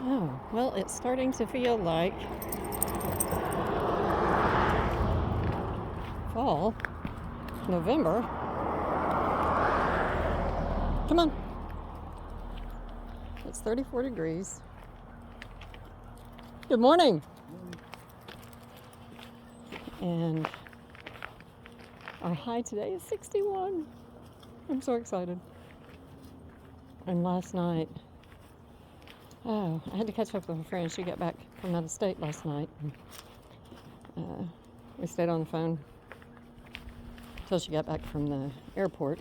Oh, well, it's starting to feel like fall, November. Come on. It's 34 degrees. Good morning. And our high today is 61. I'm so excited. And last night, I had to catch up with a friend. She got back from out of state last night. And, we stayed on the phone until she got back from the airport.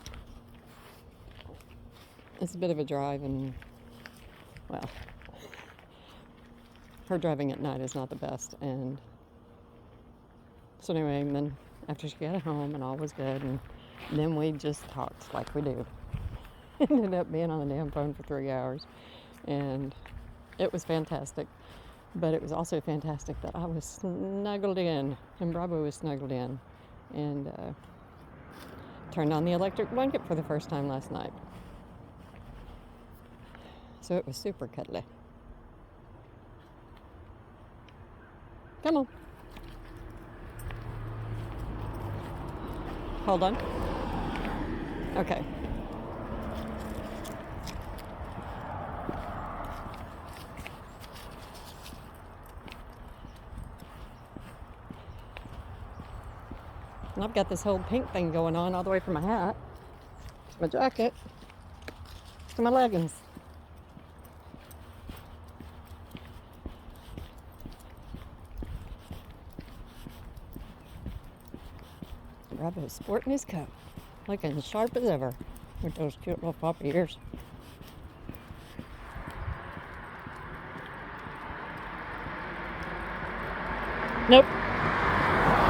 It's a bit of a drive, and, well, her driving at night is not the best. And so anyway, and then after she got home and all was good, and then we just talked like we do. Ended up being on the damn phone for 3 hours, and it was fantastic. But it was also fantastic that I was snuggled in, and Bravo was snuggled in, and turned on the electric blanket for the first time last night. So it was super cuddly. Come on. Hold on. Okay. And I've got this whole pink thing going on all the way from my hat to my jacket to my leggings. Bravo's sporting his coat, looking as sharp as ever with those cute little floppy ears. Nope.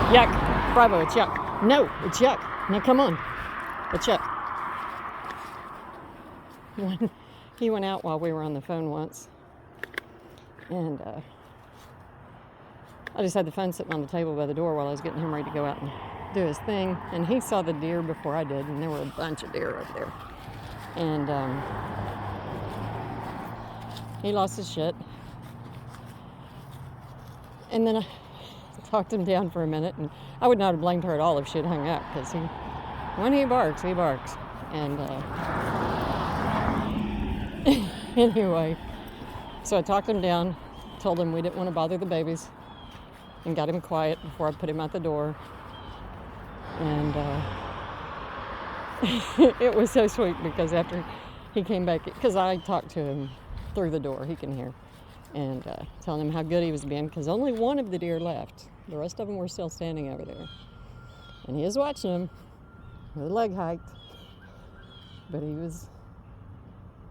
Yuck. Bravo, it's yuck. No, it's yuck. Now come on. It's yuck. He went out while we were on the phone once. And I just had the phone sitting on the table by the door while I was getting him ready to go out and do his thing. And he saw the deer before I did, and there were a bunch of deer over there. And he lost his shit. And then I talked him down for a minute, and I would not have blamed her at all if she had hung up, because when he barks, he barks. And anyway, so I talked him down, told him we didn't want to bother the babies, and got him quiet before I put him out the door. And it was so sweet, because after he came back, because I talked to him through the door, he can hear, and telling him how good he was being, because only one of the deer left. The rest of them were still standing over there. And he was watching them with a leg hiked. But he's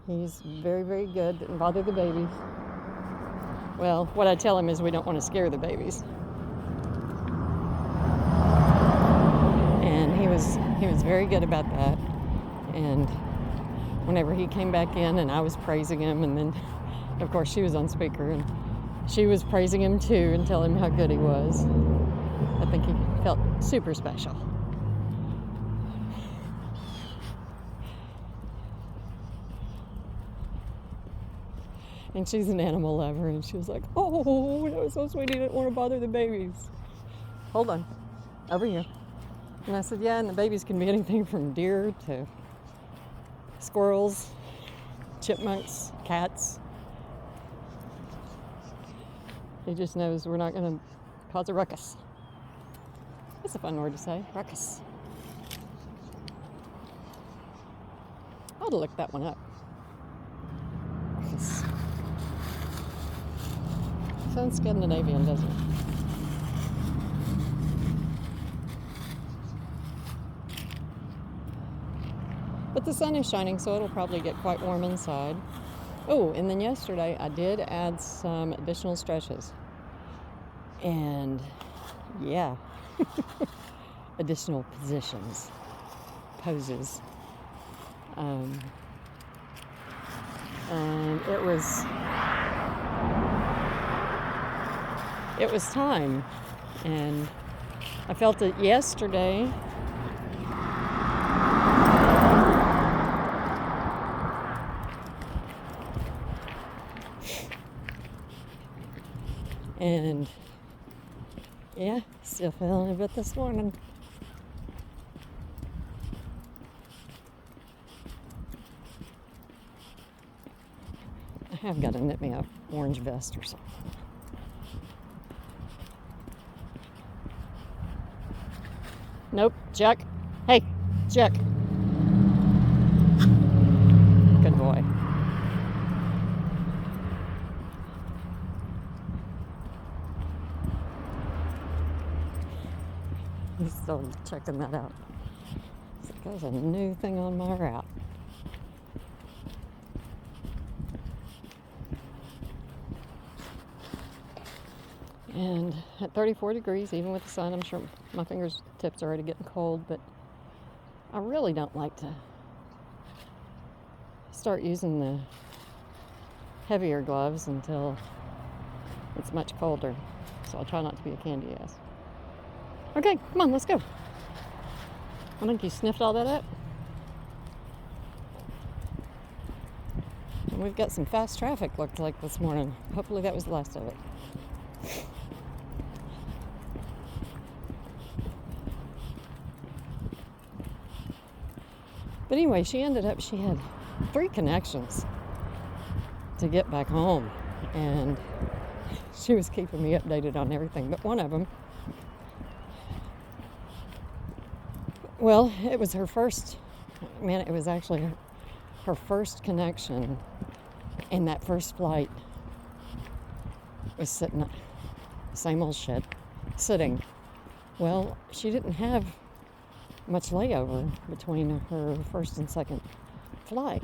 very, very good. Didn't bother the babies. Well, what I tell him is we don't want to scare the babies. And he was very good about that. And whenever he came back in and I was praising him, and then of course she was on speaker, and she was praising him too and telling him how good he was. I think he felt super special. And she's an animal lover, and she was like, oh, that was so sweet, he didn't want to bother the babies. Hold on, over here. And I said, yeah, and the babies can be anything from deer to squirrels, chipmunks, cats. He just knows we're not going to cause a ruckus. That's a fun word to say, ruckus. I ought to look that one up. Ruckus. Sounds Scandinavian, doesn't it? But the sun is shining, so it'll probably get quite warm inside. Oh, and then yesterday I did add some additional stretches. And yeah, additional poses. And it was time. And I felt it yesterday. And yeah, still feeling a bit this morning. I have got to knit me a orange vest or something. Nope, Jack. Hey, Jack. Good boy. He's still checking that out. So there's a new thing on my route. And at 34 degrees, even with the sun, I'm sure my fingertips are already getting cold, but I really don't like to start using the heavier gloves until it's much colder. So I'll try not to be a candy ass. Okay, come on, let's go. I think you sniffed all that up. And we've got some fast traffic, looked like, this morning. Hopefully that was the last of it. But anyway, she had 3 connections to get back home. And she was keeping me updated on everything. But one of them, well, it was her first, it was actually her first connection. And that first flight was sitting, same old shit, sitting. Well, she didn't have much layover between her first and second flight.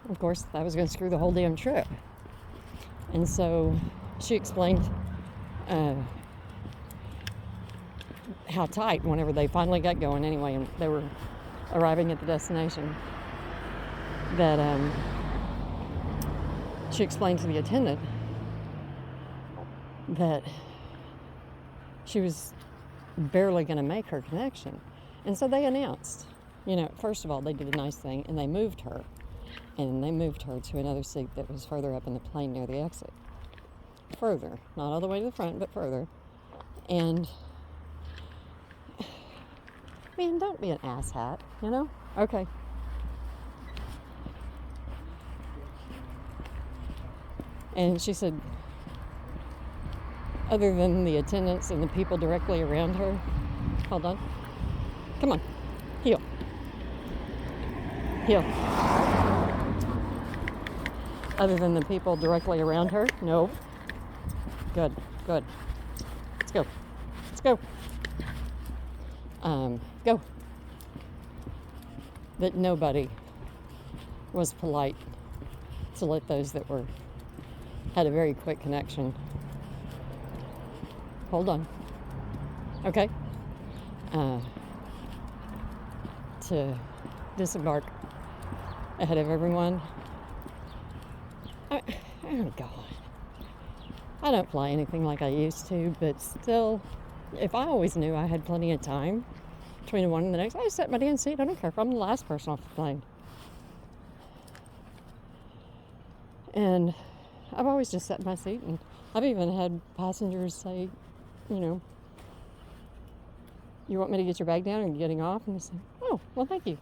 Of course, that was going to screw the whole damn trip. And so she explained how tight, whenever they finally got going anyway, and they were arriving at the destination, that she explained to the attendant that she was barely going to make her connection. And so they announced, first of all, they did a nice thing, and they moved her. And they moved her to another seat that was further up in the plane near the exit. Further. Not all the way to the front, but further. And, man, don't be an asshat, Okay. And she said, other than the attendants and the people directly around her, hold on. Come on. Heel. Heel. Other than the people directly around her? No. Good. Good. Let's go. Let's go. Go. That nobody was polite to let those that had a very quick connection. Hold on. Okay. To disembark ahead of everyone. Oh God. I don't fly anything like I used to, but still, if I always knew I had plenty of time between one and the next, I just set my damn seat. I don't care if I'm the last person off the plane. And I've always just set my seat, and I've even had passengers say, you want me to get your bag down and getting off? And I say, oh, well, thank you.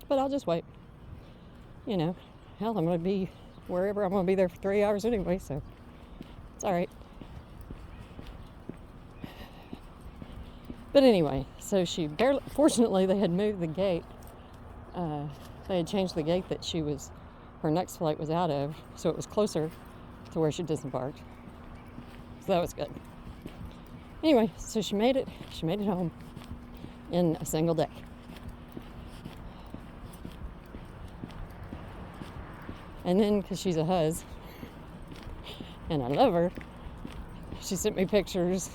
But I'll just wait. Hell, I'm going to be wherever. I'm going to be there for 3 hours anyway, so it's all right. But anyway, so fortunately, they had moved the gate. They had changed the gate that her next flight was out of, so it was closer to where she disembarked. So that was good. Anyway, so she made it home in a single day. And then, because she's a huzz, and I love her, she sent me pictures.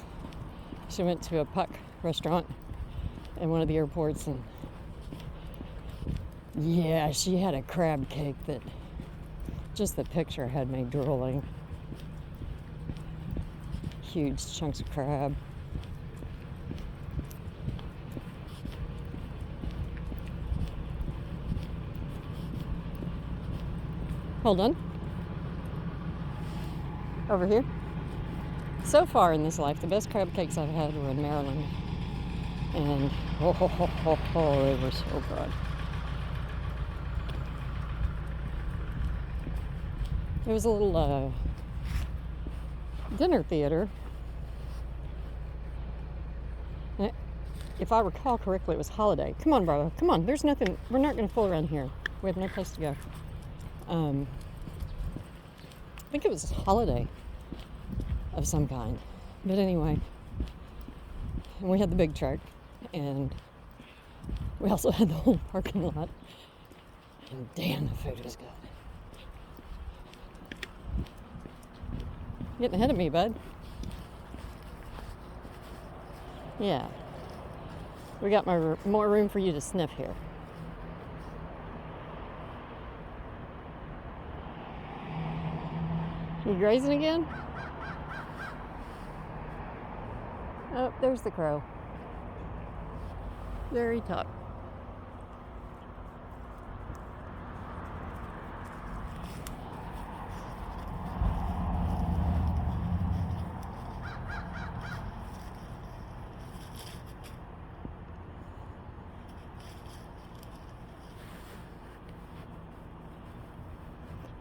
She went to a Puck restaurant in one of the airports, and yeah, she had a crab cake that just the picture had me drooling. Huge chunks of crab. Hold on. Over here. So far in this life, the best crab cakes I've had were in Maryland. And they were so good. There was a little dinner theater. If I recall correctly, it was Holiday. Come on, brother. Come on. There's nothing. We're not going to fool around here. We have no place to go. I think it was Holiday of some kind. But anyway, we had the big truck, and we also had the whole parking lot. And damn, the food was good. Getting ahead of me, bud. Yeah. We got more room for you to sniff here. You grazing again? Oh, there's the crow. Very top.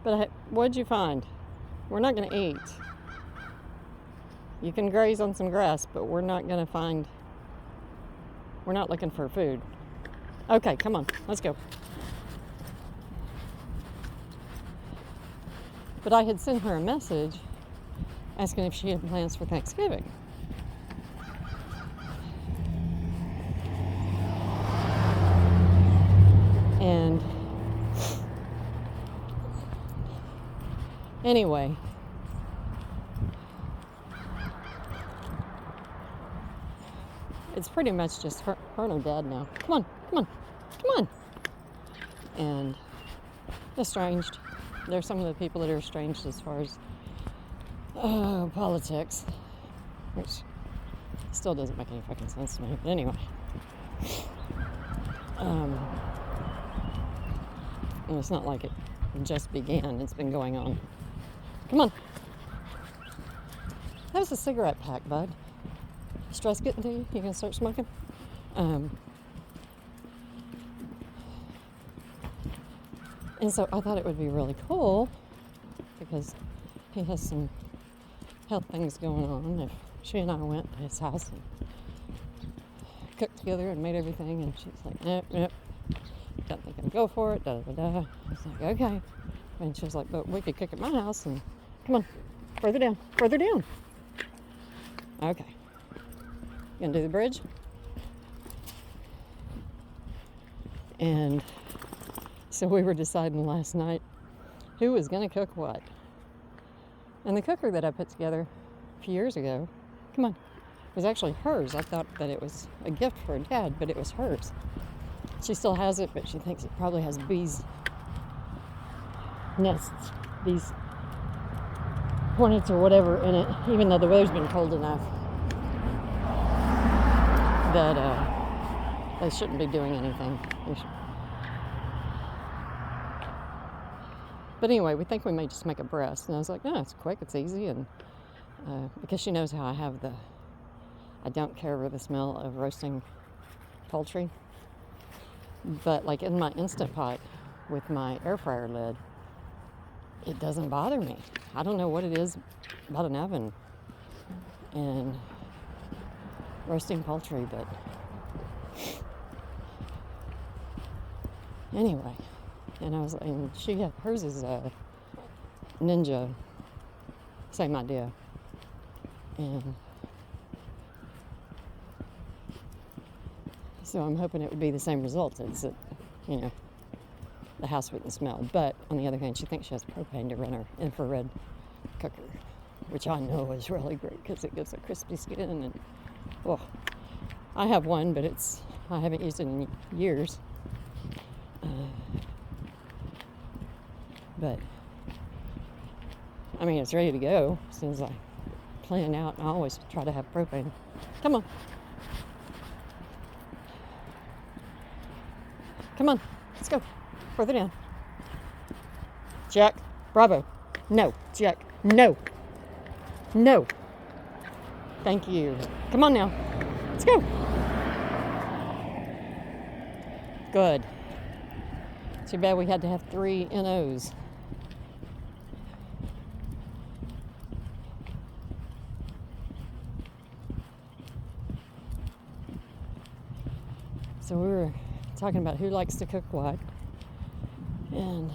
But what'd you find? We're not going to eat. You can graze on some grass, but we're not going to find... We're not looking for food. Okay, come on. Let's go. But I had sent her a message asking if she had plans for Thanksgiving. And anyway, it's pretty much just her and her dad now. Come on, come on, come on. And estranged. There's some of the people that are estranged as far as politics, which still doesn't make any fucking sense to me. But anyway, and it's not like it just began. It's been going on. Come on. That was a cigarette pack, bud. Stress getting to you? You gonna start smoking? And so I thought it would be really cool because he has some health things going on. If she and I went to his house and cooked together and made everything, and she's like, nope, don't think I'll go for it, da da da. I was like, okay. And she was like, but we could cook at my house, and come on, further down. Okay. You gonna do the bridge? And so we were deciding last night who was gonna cook what. And the cooker that I put together a few years ago, come on, was actually hers. I thought that it was a gift for her dad, but it was hers. She still has it, but she thinks it probably has bees' nests, bees' hornets or whatever in it, even though the weather's been cold enough that they shouldn't be doing anything. But anyway, we think we may just make a breast. And I was like, no, it's quick, it's easy. And because she knows how I don't care for the smell of roasting poultry. But like in my Instant Pot with my air fryer lid, it doesn't bother me. I don't know what it is about an oven and roasting poultry, but anyway. And I was like, and hers is a Ninja, same idea. And so I'm hoping it would be the same result. It's that, the house wouldn't smell. But on the other hand, she thinks she has propane to run her infrared cooker, which I know is really great because it gives a crispy skin. And I have one, but I haven't used it in years. But I mean, it's ready to go as soon as I plan out. I always try to have propane. Come on. Come on. Let's go. Further down. Jack. Bravo. No. Jack. No. No. Thank you. Come on now. Let's go. Good. Too bad we had to have 3 NOs. So we were talking about who likes to cook what, and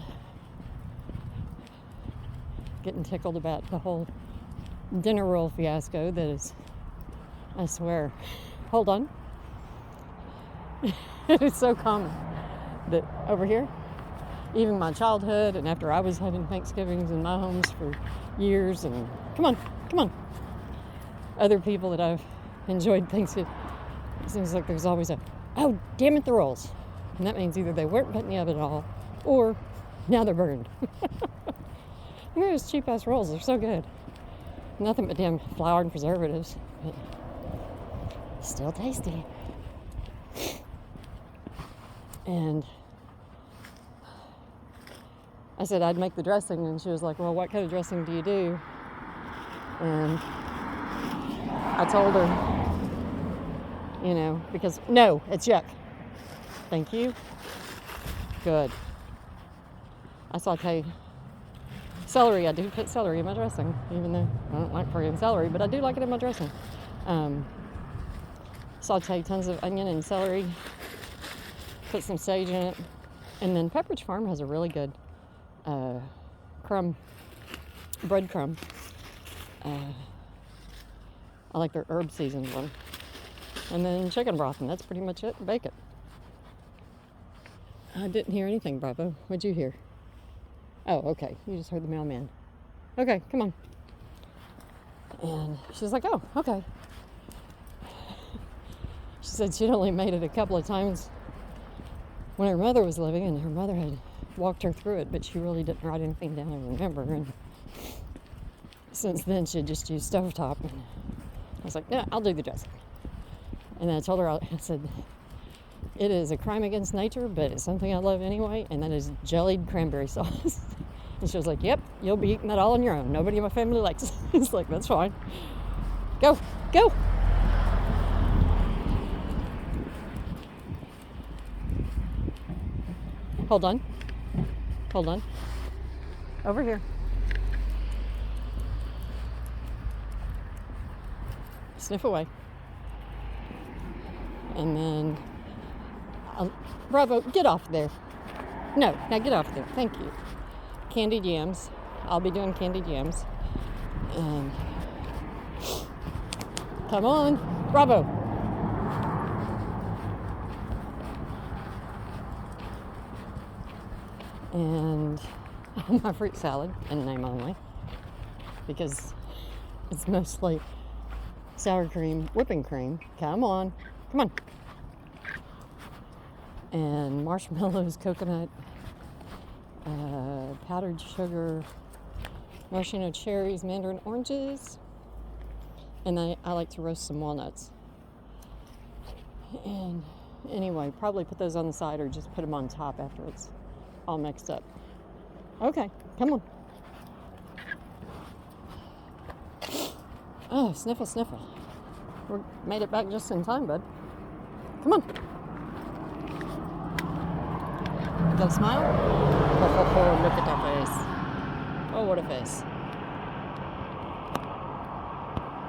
getting tickled about the whole dinner roll fiasco that is, I swear, hold on. It's so common that over here, even my childhood and after I was having Thanksgivings in my homes for years, and come on, other people that I've enjoyed Thanksgiving, it seems like there's always a, oh, damn it, the rolls. And that means either they weren't put in the oven at all, or now they're burned. Look at those cheap-ass rolls. They're so good. Nothing but damn flour and preservatives, but still tasty. And I said I'd make the dressing, and she was like, well, what kind of dressing do you do? And I told her, you know, because, no, it's yuck. Thank you. Good. I saute celery. I do put celery in my dressing, even though I don't like friggin' celery, but I do like it in my dressing. Saute tons of onion and celery, put some sage in it, and then Pepperidge Farm has a really good breadcrumb. I like their herb seasoned one. And then chicken broth, and that's pretty much it. Bake it. I didn't hear anything, Bravo. What'd you hear? Oh, okay. You just heard the mailman. Okay, come on. And she's like, oh, okay. She said she'd only made it a couple of times when her mother was living, and her mother had walked her through it, but she really didn't write anything down and remember. And since then, she'd just used stovetop. And I was like, yeah, I'll do the dressing. And then I told her, I said, it is a crime against nature, but it's something I love anyway, and that is jellied cranberry sauce. And she was like, yep, you'll be eating that all on your own. Nobody in my family likes it. It's like, that's fine. Go. Hold on. Over here. Sniff away. And then, Bravo, get off there. No, now get off there. Thank you. Candied yams. I'll be doing candied yams. And come on, Bravo. And my fruit salad, in name only, because it's mostly sour cream, whipping cream. Come on. And marshmallows, coconut, powdered sugar, maraschino cherries, mandarin oranges, and I like to roast some walnuts. And anyway, probably put those on the side or just put them on top after it's all mixed up. Okay, come on. Oh, sniffle. We made it back just in time, bud. Come on. Got a smile? Oh, look at that face. Oh, what a face.